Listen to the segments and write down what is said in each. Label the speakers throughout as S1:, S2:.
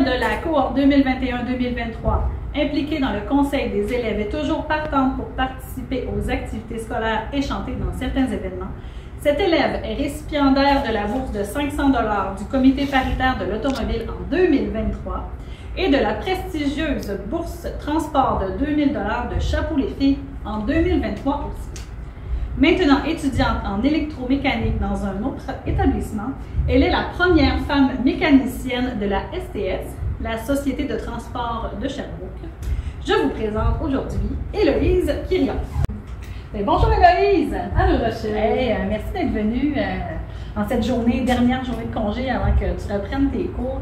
S1: celle de la cohorte 2021-2023, impliquée dans le conseil des élèves, est toujours partante pour participer aux activités scolaires et chanter dans certains événements. Cet élève est récipiendaire de la bourse de 500 $ du comité paritaire de l'automobile en 2023 et de la prestigieuse bourse transport de 2000 $ de Chapeau les filles en 2023 aussi. Maintenant étudiante en électromécanique dans un autre établissement, elle est la première femme mécanicienne de la STS, la Société de transport de Sherbrooke. Je vous présente aujourd'hui Héloïse Quirion. Bonjour Héloïse!
S2: Allô Rachel!
S1: Hey, merci d'être venue en cette journée, dernière journée de congé avant que tu reprennes tes cours.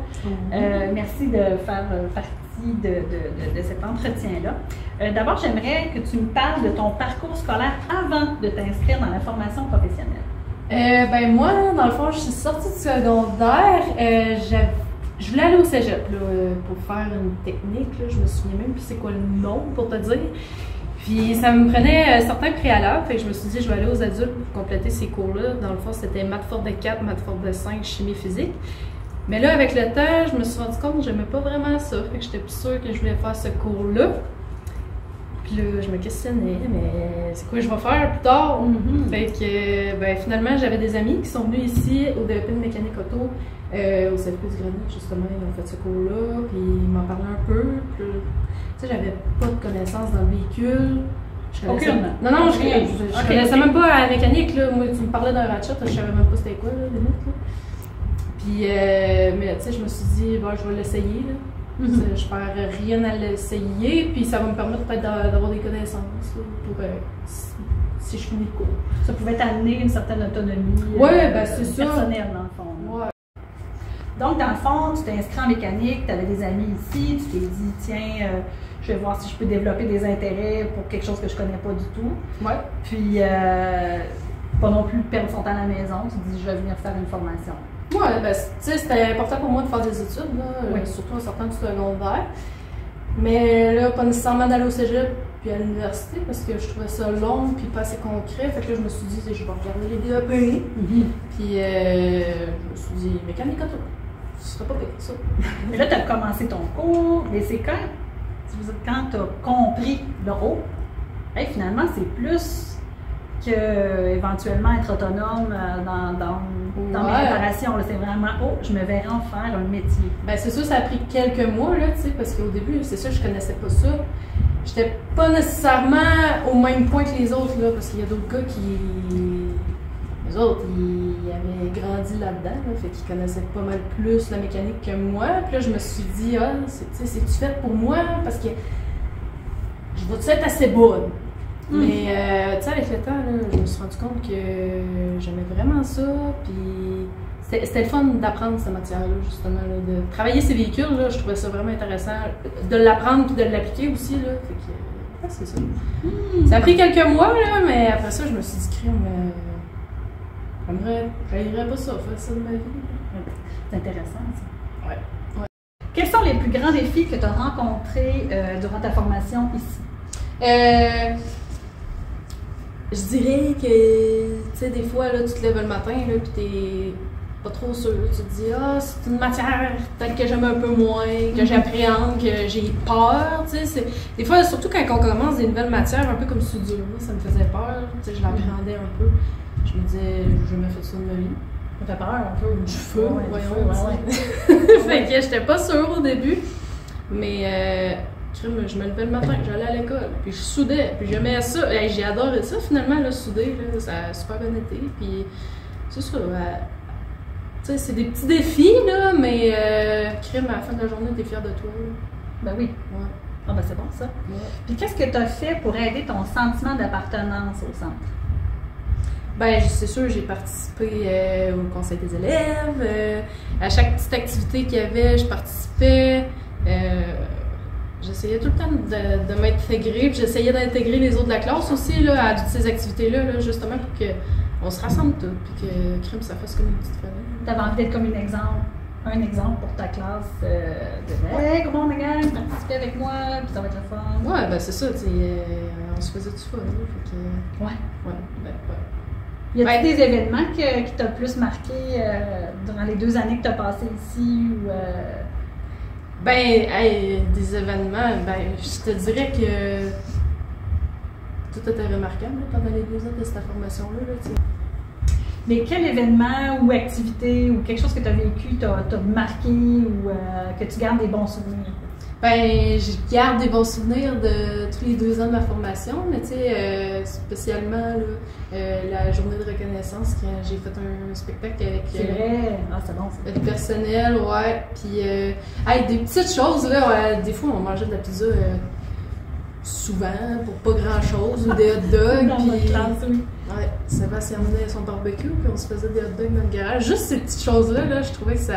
S1: Merci de faire partie de cet entretien-là. D'abord, j'aimerais que tu me parles de ton parcours scolaire avant de t'inscrire dans la formation professionnelle.
S2: Ben moi, dans le fond, je suis sortie du secondaire. Je voulais aller au cégep là, pour faire une technique. Là, je me souviens même plus c'est quoi le nom pour te dire. Puis ça me prenait certains préalables, fait que je me suis dit je vais aller aux adultes pour compléter ces cours-là. Dans le fond, c'était maths forte de 4, maths forte de 5, chimie physique. Mais là, avec le temps, je me suis rendu compte que j'aimais pas vraiment ça, fait que j'étais plus sûre que je voulais faire ce cours-là. Puis là, je me questionnais, mais c'est quoi je vais faire plus tard? Fait que, ben, finalement, j'avais des amis qui sont venus ici au DEP de mécanique auto, au CFP du Grenier, justement, ils ont fait ce cours-là, puis ils m'en parlaient un peu. Puis, tu sais, j'avais pas de connaissances dans le véhicule.
S1: Aucune?
S2: Non, je connaissais même pas la mécanique, là. Moi, tu me parlais d'un ratchet, je savais même pas c'était quoi, là, limite, là. Puis, mais tu sais, je me suis dit, bon, je vais l'essayer, là. Je perds rien à l'essayer, puis ça va me permettre peut-être d'avoir des connaissances là, pour si je finis le cours.
S1: Ça pouvait t'amener une certaine autonomie
S2: ben, c'est
S1: personnelle, dans le fond. Ouais. Donc, dans le fond, tu t'es inscrit en mécanique, tu avais des amis ici, tu t'es dit, tiens, je vais voir si je peux développer des intérêts pour quelque chose que je connais pas du tout.
S2: Ouais.
S1: Puis, pas non plus perdre son temps à la maison, tu te dis, je vais venir faire une formation.
S2: Ouais, ben, tu sais, c'était important pour moi de faire des études, là, surtout en sortant du secondaire. Mais là, pas nécessairement d'aller au cégep puis à l'université parce que je trouvais ça long puis pas assez concret. Fait que là, je me suis dit, je vais regarder les DEP. Puis je me suis dit, mécanique auto, ce serait pas pire, ça.
S1: Mais là, tu as commencé ton cours, mais c'est quand tu as compris le haut, hey, finalement, c'est plus que éventuellement être autonome dans mes préparations. C'est vraiment, je me verrais en faire un métier.
S2: Ben c'est sûr, ça a pris quelques mois, là, tu sais, parce qu'au début, c'est sûr, je connaissais pas ça. J'étais pas nécessairement au même point que les autres, là, parce qu'il y a d'autres gars qui... Les autres, ils avaient grandi là-dedans, là, fait qu'ils connaissaient pas mal plus la mécanique que moi. Puis là, je me suis dit, c'est-tu fait pour moi? Parce que je vais-tu être assez bonne? Mais, tu sais, avec le temps, là, je me suis rendu compte que j'aimais vraiment ça, puis c'était le fun d'apprendre cette matière-là, justement, là, de travailler ces véhicules, là, je trouvais ça vraiment intéressant, de l'apprendre puis de l'appliquer aussi, là, fait que, c'est ça. Ça a pris quelques mois, là, mais après ça, je me suis dit, crime, j'aimerais pas ça, faire ça de ma vie.
S1: C'est intéressant, ça.
S2: Ouais.
S1: Quels sont les plus grands défis que tu as rencontrés durant ta formation ici?
S2: Je dirais que, tu sais, des fois, là, tu te lèves le matin, là, puis t'es pas trop sûr. Tu te dis, c'est une matière peut-être que j'aime un peu moins, que j'appréhende, que j'ai peur, tu sais. Des fois, surtout quand on commence des nouvelles matières, un peu comme soudure, ça me faisait peur, tu sais, je l'appréhendais un peu. Je me disais, j'ai jamais fait ça de ma vie.
S1: Ça fait peur un peu.
S2: Du feu, voyons. Fait que j'étais pas sûre au début, mais... je me levais le matin, j'allais à l'école, puis je soudais, puis j'aimais ça. J'ai adoré ça finalement, là, souder, là, ça a super bien été. Puis c'est ça, tu sais, c'est des petits défis, là, mais crime, à la fin de la journée, t'es fière de toi. Là.
S1: Ben oui.
S2: Ouais.
S1: Ah ben c'est bon ça. Ouais. Puis qu'est-ce que tu as fait pour aider ton sentiment d'appartenance au centre?
S2: Ben, c'est sûr, j'ai participé au conseil des élèves. À chaque petite activité qu'il y avait, je participais. J'essayais tout le temps de m'intégrer, puis j'essayais d'intégrer les autres de la classe aussi là, à toutes ces activités-là, là, justement pour qu'on se rassemble tous, puis que crime, ça fasse comme une petite famille.
S1: Tu avais envie d'être comme un exemple pour ta classe de hey, comment on gang, participer avec moi, puis ça va être le fun.
S2: Ouais, ben c'est ça, tu sais, on se faisait du fun, là, fait que...
S1: Ouais.
S2: Ouais.
S1: Y a-t-il des événements qui t'ont plus marqué durant les 2 années que tu as passées ici ou
S2: Ben, hey, des événements, ben, je te dirais que tout était remarquable là, pendant les 2 ans de cette formation-là. Là, tu sais.
S1: Mais quel événement ou activité ou quelque chose que tu as vécu t'a marqué ou que tu gardes des bons souvenirs?
S2: Ben, je garde des bons souvenirs de tous les 2 ans de ma formation, mais tu sais, spécialement là, la journée de reconnaissance quand j'ai fait un spectacle avec
S1: C'est vrai, ah, c'est bon.
S2: le personnel, ouais. Puis, hey, des petites choses, là, des fois on mangeait de la pizza souvent pour pas grand chose, ou des hot dogs.
S1: Dans notre
S2: puis,
S1: classe, oui.
S2: ouais, Sébastien amenait son barbecue, puis on se faisait des hot dogs dans le garage. Juste ces petites choses-là, là, je trouvais que ça.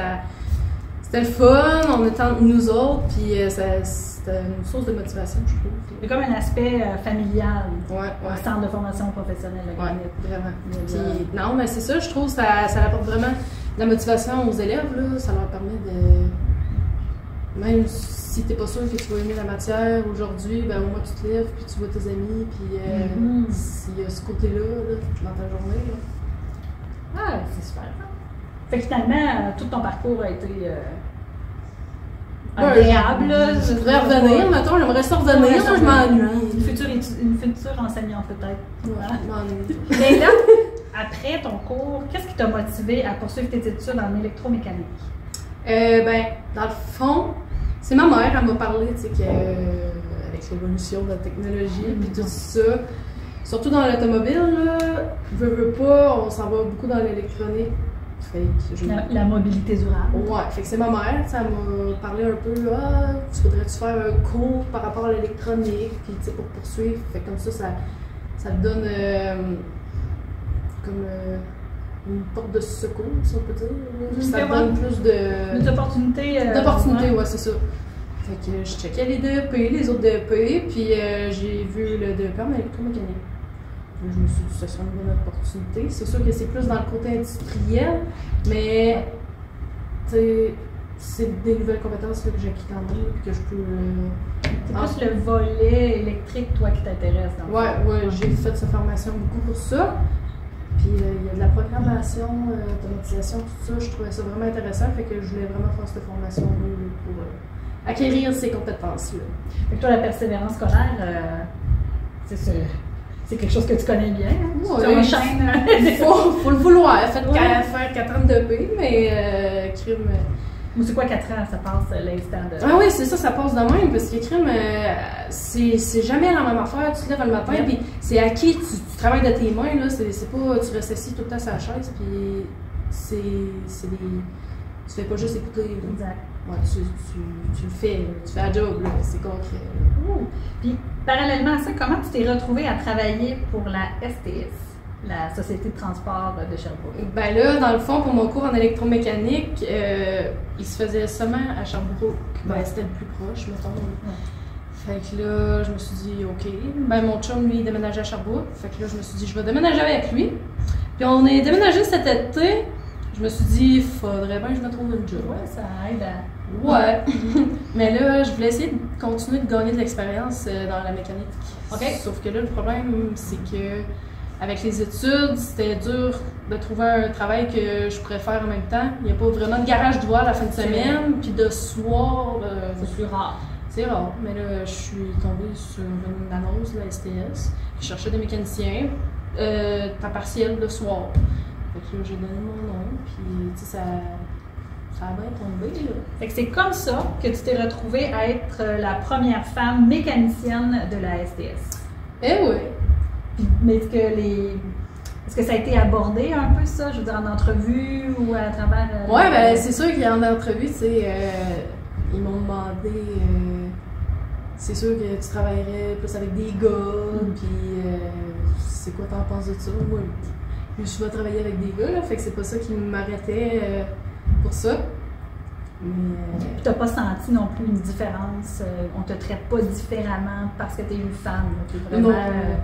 S2: C'était le fun, on était entre nous autres, puis c'était une source de motivation, je trouve.
S1: Il y a comme un aspect familial
S2: Ouais,
S1: au centre de formation professionnelle.
S2: Ouais, vraiment. Puis, non, mais c'est ça, je trouve que ça apporte vraiment de la motivation aux élèves, là. Ça leur permet de. Même si t'es pas sûr que tu vas aimer la matière aujourd'hui, ben au moins tu te lèves, puis tu vois tes amis, puis s'il y a ce côté-là là, dans ta journée. Là.
S1: Ah, c'est super. Fait que finalement, tout ton parcours a été agréable.
S2: Je voudrais revenir, mettons, j'aimerais ça revenir, je m'ennuie.
S1: Une future enseignante peut-être.
S2: Ouais, je m'ennuie.
S1: Mais là, après ton cours, qu'est-ce qui t'a motivé à poursuivre tes études en électromécanique?
S2: Ben, dans le fond, c'est ma mère, elle m'a parlé, tu sais, qu'avec l'évolution de la technologie, puis tout ça, surtout dans l'automobile, là, veux pas, on s'en va beaucoup dans l'électronique.
S1: La mobilité durable.
S2: Ouais, fait que c'est ma mère, ça m'a parlé un peu, tu voudrais-tu faire un cours par rapport à l'électronique, puis tu sais, pour poursuivre, fait comme ça te donne comme une porte de secours, si on peut dire. Ça te donne plus de.
S1: D'opportunités.
S2: D'opportunités, ouais, c'est ça. Fait que je checkais les DEP, les autres DEP, puis j'ai vu le DEP en électromécanique. Je me suis dit, ça serait une bonne opportunité. C'est sûr que c'est plus dans le côté industriel, mais c'est des nouvelles compétences là, que j'ai acquis quand même, puis que je peux.
S1: C'est plus le volet électrique, toi, qui t'intéresse.
S2: Ouais, j'ai fait cette formation beaucoup pour ça. Puis il y a de la programmation, automatisation, tout ça. Je trouvais ça vraiment intéressant, fait que je voulais vraiment faire cette formation pour acquérir ces compétences-là.
S1: Fait que toi, la persévérance scolaire, c'est quelque chose que tu connais bien. Hein?
S2: Ouais,
S1: tu enchaînes.
S2: faut le vouloir. Faire 4 ans de paix, mais crime.
S1: Ou c'est quoi 4 ans, ça passe l'instant de.
S2: Ah oui, c'est ça, ça passe de même, parce que crime, c'est jamais la même affaire. Tu te lèves le matin, puis c'est acquis, tu travailles de tes mains, là. C'est pas, tu restes assis tout le temps sur la chaise, puis c'est des. Tu fais pas juste écouter. Là.
S1: Exact.
S2: Ouais, tu le fais, là. Tu fais la job, là, c'est concret.
S1: Puis, parallèlement à ça, comment tu t'es retrouvée à travailler pour la STS, la Société de transport de Sherbrooke?
S2: Ben là, dans le fond, pour mon cours en électromécanique, il se faisait seulement à Sherbrooke. Ben, c'était le plus proche, mettons. Fait que là, je me suis dit, OK. Ben, mon chum, lui, il déménageait à Sherbrooke. Fait que là, je me suis dit, je vais déménager avec lui. Puis on est déménagé cet été. Je me suis dit, il faudrait bien que je me trouve une job.
S1: Ouais, ça aide à.
S2: Ouais. Mais là, je voulais essayer de continuer de gagner de l'expérience dans la mécanique.
S1: OK.
S2: Sauf que là, le problème, c'est que avec les études, c'était dur de trouver un travail que je pourrais faire en même temps. Il n'y a pas vraiment de garage d'ouvert la fin de semaine, puis de soir.
S1: C'est plus rare.
S2: C'est rare. Mais là, je suis tombée sur une annonce de la STS qui cherchait des mécaniciens, temps partiel le soir. Fait que là, j'ai donné mon nom, puis tu sais, ça a bien tombé, là.
S1: Fait que c'est comme ça que tu t'es retrouvée à être la première femme mécanicienne de la STS.
S2: Eh oui!
S1: Puis, mais est-ce que ça a été abordé un peu, ça? Je veux dire, en entrevue ou à travers.
S2: Ouais, ben c'est sûr qu'il y en a en entrevue, tu sais, ils m'ont demandé. C'est sûr que tu travaillerais plus avec des gars, puis c'est quoi t'en penses de ça? Moi, je suis souvent travaillé avec des gars, là, fait que c'est pas ça qui m'arrêtait pour ça.
S1: Puis t'as pas senti non plus une différence, on te traite pas différemment parce que t'es une femme. Vraiment,
S2: non,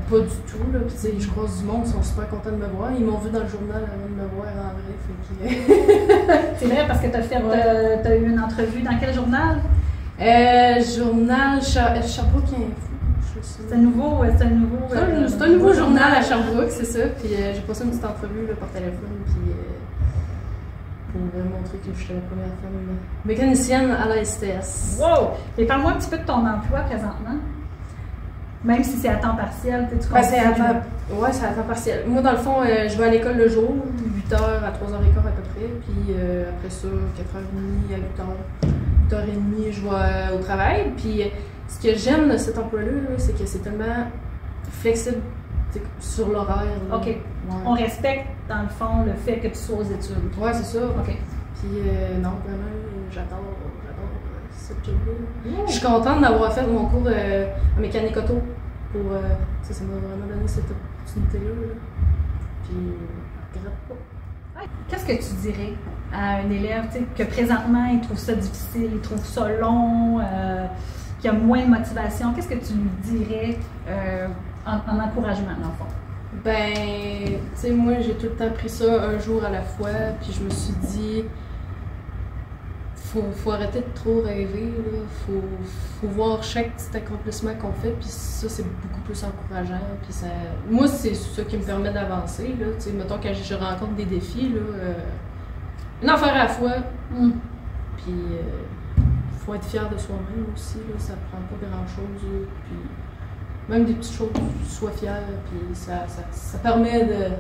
S2: pas du tout. Là. Puis, je croise du monde, ils sont super contents de me voir. Ils m'ont vu dans le journal avant de me voir en vrai.
S1: C'est vrai parce que t'as eu une entrevue dans quel journal?
S2: Journal Sherbrooke Info.
S1: C'est un nouveau.
S2: C'est un nouveau journal à Sherbrooke, c'est ça. Puis j'ai passé une petite entrevue là, par téléphone. Puis pour montrer que j'étais la première femme mécanicienne à la STS.
S1: Wow! Et parle-moi un petit peu de ton emploi présentement. Même si c'est à temps partiel, tu
S2: Ben, c'est à temps... Ouais, c'est à temps partiel. Moi, dans le fond, je vais à l'école le jour, 8h à 3h15 à peu près, puis après ça, 4h30 à 8h, 8h30, je vais au travail. Puis ce que j'aime de cet emploi-là, c'est que c'est tellement flexible sur l'horaire.
S1: OK. Ouais. On respecte, dans le fond, le fait que tu sois aux études.
S2: Ouais, c'est ça.
S1: OK.
S2: Puis non, vraiment, j'adore cette job-là. Je suis contente d'avoir fait mon cours en mécanique auto. Ça m'a vraiment donné cette opportunité-là. Là. Puis, je regrette pas.
S1: Qu'est-ce que tu dirais à un élève que présentement il trouve ça difficile, il trouve ça long, qui a moins de motivation? Qu'est-ce que tu lui dirais en encouragement, dans le fond?
S2: Ben, tu sais, moi, j'ai tout le temps pris ça un jour à la fois, puis je me suis dit, faut arrêter de trop rêver, là. Faut voir chaque petit accomplissement qu'on fait, puis ça, c'est beaucoup plus encourageant. Puis ça, moi, c'est ça qui me permet d'avancer, là. Tu sais, mettons, quand je rencontre des défis, là, une affaire à la fois, puis faut être fier de soi-même aussi, là. Ça prend pas grand-chose, là. Puis même des petites choses, sois fier, puis ça permet de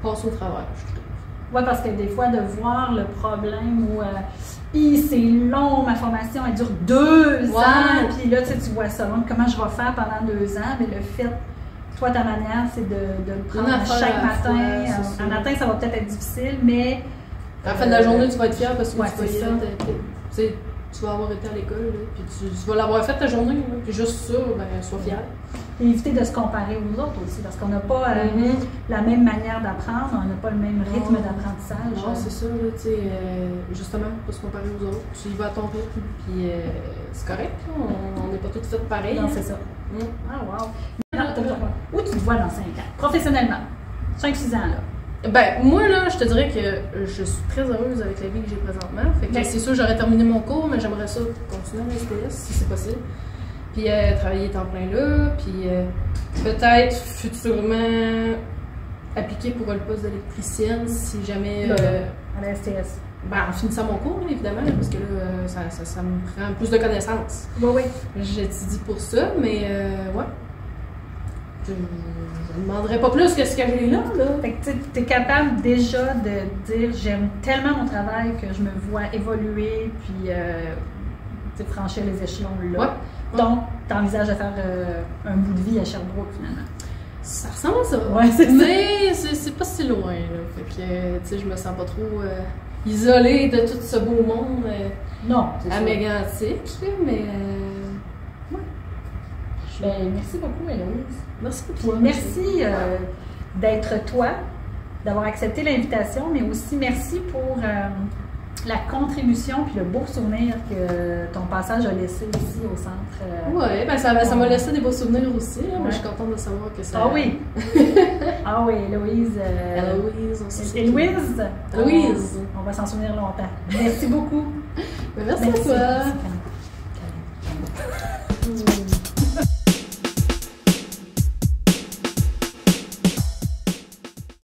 S2: passer au travers, je trouve.
S1: Oui, parce que des fois, de voir le problème où c'est long, ma formation, elle dure 2 ans, puis là, tu vois ça, donc comment je vais faire pendant 2 ans, mais le fait, toi, ta manière, c'est de le prendre chaque matin. Un matin, ça va peut-être être difficile, mais...
S2: À la fin de la journée, tu vas être fier parce que tu vas avoir été à l'école, puis tu vas l'avoir fait ta journée, là, puis juste ça, ben, sois fier.
S1: Et éviter de se comparer aux autres aussi, parce qu'on n'a pas la même manière d'apprendre, on n'a pas le même rythme d'apprentissage.
S2: Non, c'est ça, là, tu sais, justement, pas se comparer aux autres. Tu y vas à ton rythme, puis c'est correct, là, on n'est pas toutes faites pareil.
S1: Non, c'est ça. Ah, wow! Où tu te vois dans 5 ans, professionnellement? 5-6 ans, là?
S2: Ben, moi, là, je te dirais que je suis très heureuse avec la vie que j'ai présentement. Fait que c'est sûr, j'aurais terminé mon cours, mais j'aimerais ça continuer à STS si c'est possible. Puis travailler temps plein là, puis peut-être futurement appliquer pour le poste d'électricienne si jamais.
S1: À la STS.
S2: Ben, en finissant mon cours, là, évidemment, parce que là, ça me prend plus de connaissances.
S1: Oui.
S2: J'étudie pour ça, mais ouais. Je ne demanderais pas plus que ce que j'ai là.
S1: Fait que tu es capable déjà de dire j'aime tellement mon travail que je me vois évoluer puis franchir les échelons là.
S2: Ouais.
S1: Donc, tu envisages de faire un bout de vie à Sherbrooke finalement.
S2: Ça ressemble à ça.
S1: Ouais, c'est
S2: mais c'est pas si loin. Là. Fait que tu sais, je me sens pas trop isolée de tout ce beau monde à Mégantic, mais ouais.
S1: Ben, merci beaucoup, Héloïse.
S2: Merci beaucoup.
S1: Merci d'être toi, d'avoir accepté l'invitation, mais aussi merci pour la contribution puis le beau souvenir que ton passage a laissé ici au centre.
S2: Oui, ben ça m'a laissé des beaux souvenirs aussi. Là, mais je suis contente de savoir que ça.
S1: Ah oui! Ah oui, Héloïse.
S2: Héloïse,
S1: on va s'en souvenir longtemps. Merci beaucoup.
S2: Merci à toi.
S1: Merci.